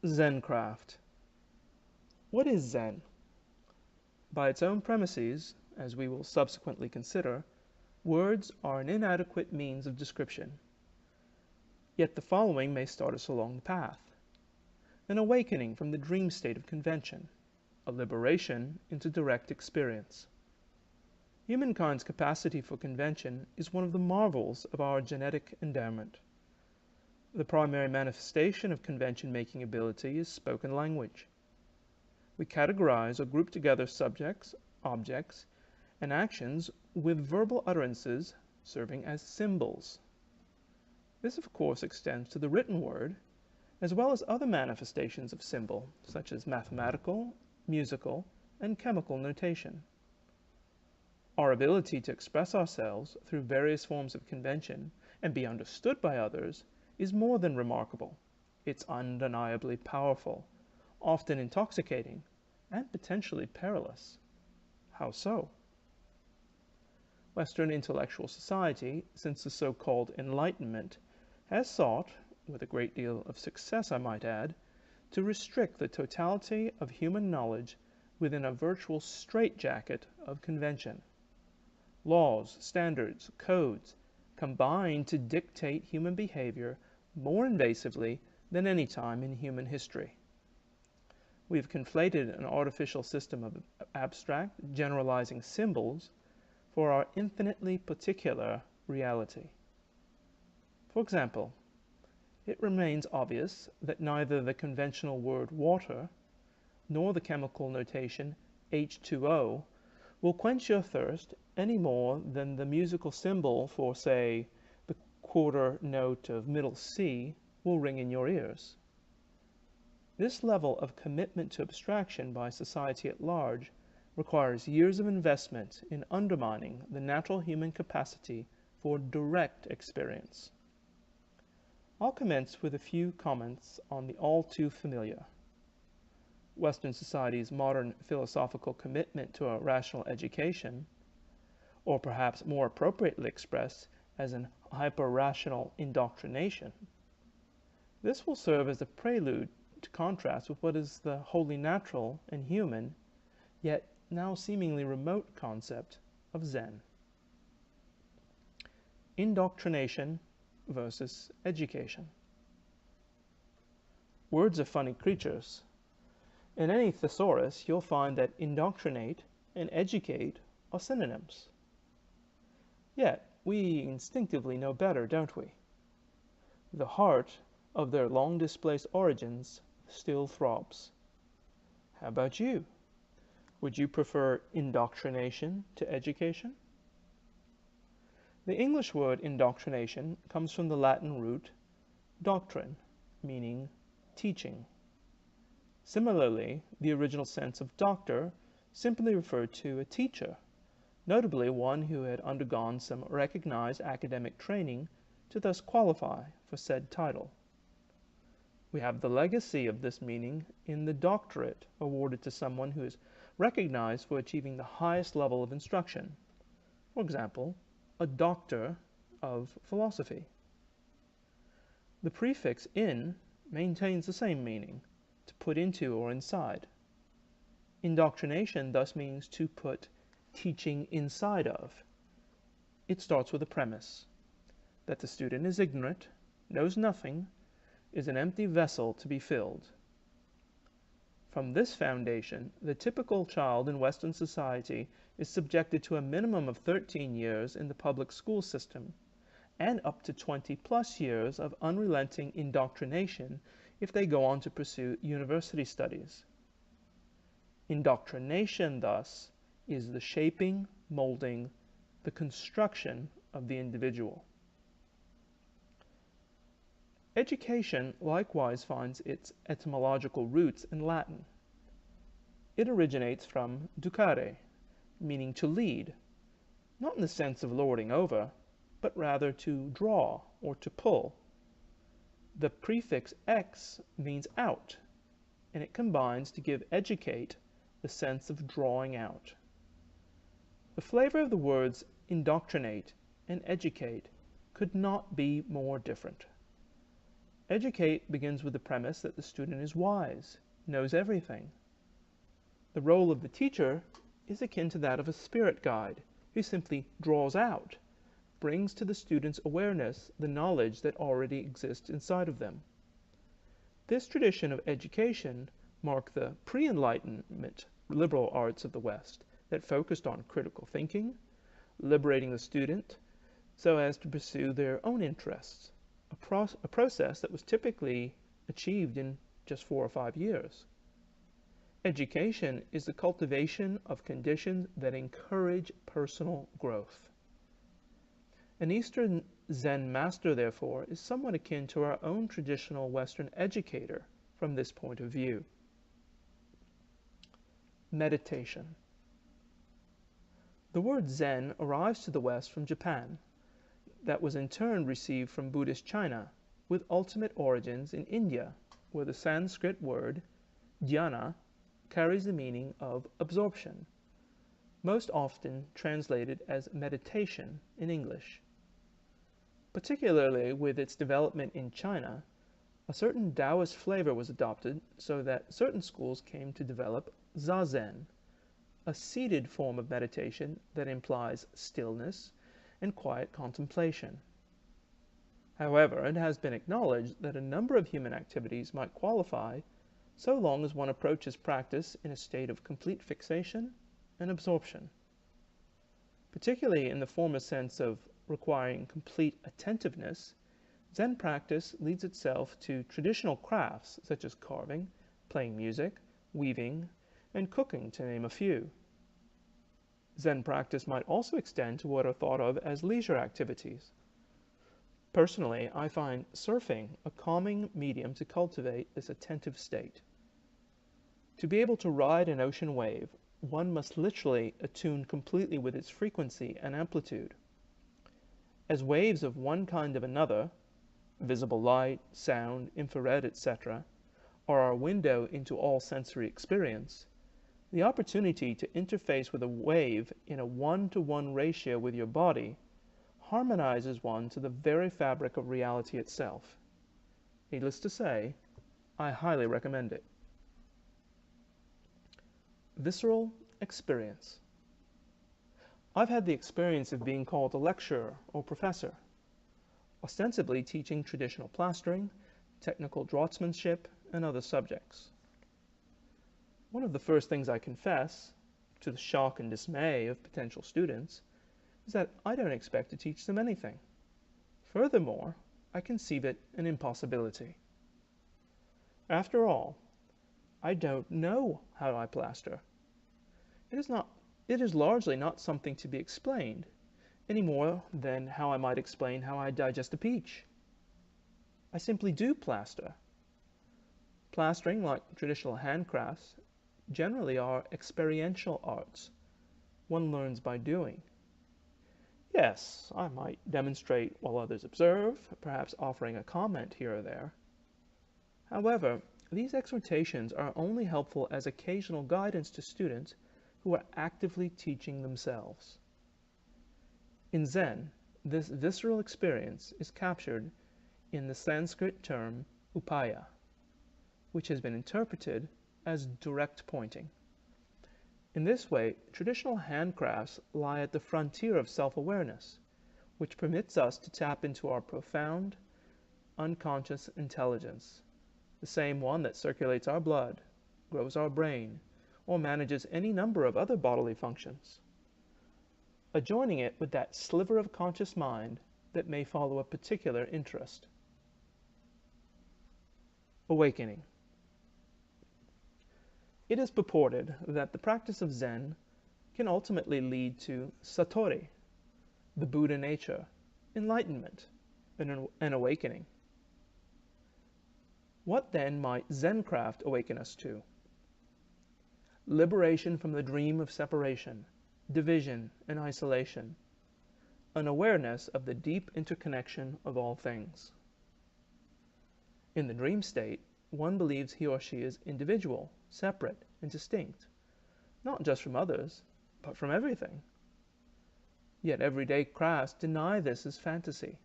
Zencraft. What is Zen? By its own premises, as we will subsequently consider, words are an inadequate means of description. Yet the following may start us along the path. An awakening from the dream state of convention, a liberation into direct experience. Humankind's capacity for convention is one of the marvels of our genetic endowment. The primary manifestation of convention-making ability is spoken language. We categorize or group together subjects, objects, and actions with verbal utterances serving as symbols. This, of course, extends to the written word, as well as other manifestations of symbol, such as mathematical, musical, and chemical notation. Our ability to express ourselves through various forms of convention and be understood by others is more than remarkable. It's undeniably powerful, often intoxicating, and potentially perilous. How so? Western intellectual society, since the so-called Enlightenment, has sought, with a great deal of success I might add, to restrict the totality of human knowledge within a virtual straitjacket of convention. Laws, standards, codes combine to dictate human behavior more invasively than any time in human history. We've conflated an artificial system of abstract, generalizing symbols for our infinitely particular reality. For example, it remains obvious that neither the conventional word water nor the chemical notation H2O will quench your thirst any more than the musical symbol for, say, the quarter note of middle C will ring in your ears. This level of commitment to abstraction by society at large requires years of investment in undermining the natural human capacity for direct experience. I'll commence with a few comments on the all too familiar Western society's modern philosophical commitment to a rational education, or perhaps more appropriately expressed as an hyper-rational indoctrination. This will serve as a prelude to contrast with what is the wholly natural and human, yet now seemingly remote concept of Zen. Indoctrination versus education. Words are funny creatures. In any thesaurus, you'll find that indoctrinate and educate are synonyms. Yet, we instinctively know better, don't we? The heart of their long-displaced origins still throbs. How about you? Would you prefer indoctrination to education? The English word indoctrination comes from the Latin root doctrine, meaning teaching. Similarly, the original sense of doctor simply referred to a teacher, notably one who had undergone some recognized academic training to thus qualify for said title. We have the legacy of this meaning in the doctorate awarded to someone who is recognized for achieving the highest level of instruction. For example, a doctor of philosophy. The prefix in maintains the same meaning, to put into or inside. Indoctrination thus means to put teaching inside of. It starts with a premise, that the student is ignorant, knows nothing, is an empty vessel to be filled. From this foundation, the typical child in Western society is subjected to a minimum of 13 years in the public school system, and up to 20+ years of unrelenting indoctrination if they go on to pursue university studies. Indoctrination, thus, is the shaping, molding, the construction of the individual. Education likewise finds its etymological roots in Latin. It originates from ducare, meaning to lead, not in the sense of lording over, but rather to draw or to pull. The prefix ex means out, and it combines to give educate the sense of drawing out. The flavor of the words indoctrinate and educate could not be more different. Educate begins with the premise that the student is wise, knows everything. The role of the teacher is akin to that of a spirit guide, who simply draws out, brings to the student's awareness the knowledge that already exists inside of them. This tradition of education marked the pre-Enlightenment liberal arts of the West that focused on critical thinking, liberating the student so as to pursue their own interests, a process that was typically achieved in just 4 or 5 years. Education is the cultivation of conditions that encourage personal growth. An Eastern Zen master, therefore, is somewhat akin to our own traditional Western educator from this point of view. Meditation. The word Zen arrives to the West from Japan, that was in turn received from Buddhist China, with ultimate origins in India, where the Sanskrit word dhyana carries the meaning of absorption, most often translated as meditation in English. Particularly with its development in China, a certain Taoist flavor was adopted so that certain schools came to develop Zazen, a seated form of meditation that implies stillness and quiet contemplation. However, it has been acknowledged that a number of human activities might qualify so long as one approaches practice in a state of complete fixation and absorption. Particularly in the former sense of requiring complete attentiveness, Zen practice leads itself to traditional crafts such as carving, playing music, weaving, and cooking, to name a few. Zen practice might also extend to what are thought of as leisure activities. Personally, I find surfing a calming medium to cultivate this attentive state. To be able to ride an ocean wave, one must literally attune completely with its frequency and amplitude. As waves of one kind of another, visible light, sound, infrared, etc., are our window into all sensory experience, the opportunity to interface with a wave in a 1-to-1 ratio with your body harmonizes one to the very fabric of reality itself. Needless to say, I highly recommend it. Visceral experience. I've had the experience of being called a lecturer or professor, ostensibly teaching traditional plastering, technical draughtsmanship, and other subjects. One of the first things I confess, to the shock and dismay of potential students, is that I don't expect to teach them anything. Furthermore, I conceive it an impossibility. After all, I don't know how I plaster. It is largely not something to be explained, any more than how I might explain how I digest a peach. I simply do plaster. Plastering, like traditional handcrafts, generally are experiential arts. One learns by doing. Yes, I might demonstrate while others observe, perhaps offering a comment here or there. However, these exhortations are only helpful as occasional guidance to students who are actively teaching themselves. In Zen, this visceral experience is captured in the Sanskrit term upaya, which has been interpreted as direct pointing. In this way, traditional handcrafts lie at the frontier of self-awareness, which permits us to tap into our profound, unconscious intelligence, the same one that circulates our blood, grows our brain, or manages any number of other bodily functions, adjoining it with that sliver of conscious mind that may follow a particular interest. Awakening. It is purported that the practice of Zen can ultimately lead to satori, the Buddha nature, enlightenment, and an awakening. What then might Zencraft awaken us to? Liberation from the dream of separation, division, and isolation, an awareness of the deep interconnection of all things. In the dream state, one believes he or she is individual, separate, and distinct, not just from others, but from everything. Yet everyday crafts deny this as fantasy.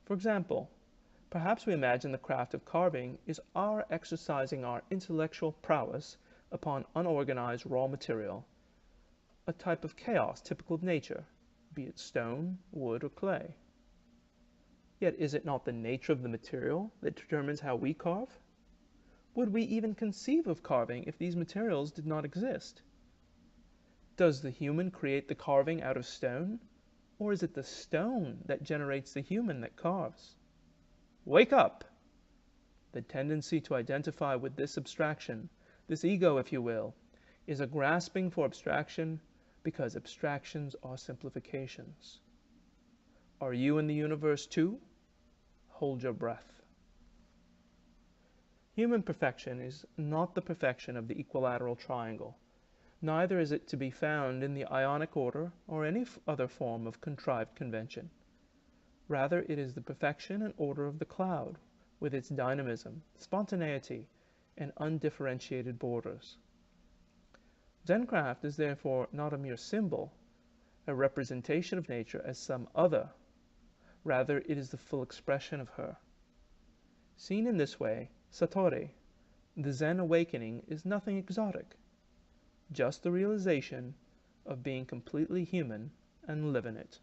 For example, Perhaps we imagine the craft of carving is our exercising our intellectual prowess upon unorganized raw material, a type of chaos typical of nature, be it stone, wood, or clay. Yet is it not the nature of the material that determines how we carve? Would we even conceive of carving if these materials did not exist? Does the human create the carving out of stone, or is it the stone that generates the human that carves? Wake up! The tendency to identify with this abstraction, this ego, if you will, is a grasping for abstraction because abstractions are simplifications. Are you in the universe too? Hold your breath. Human perfection is not the perfection of the equilateral triangle. Neither is it to be found in the ionic order or any other form of contrived convention. Rather, it is the perfection and order of the cloud, with its dynamism, spontaneity, and undifferentiated borders. Zencraft is therefore not a mere symbol, a representation of nature as some other. Rather, it is the full expression of her. Seen in this way, Satori, the Zen awakening, is nothing exotic, just the realization of being completely human and live in it.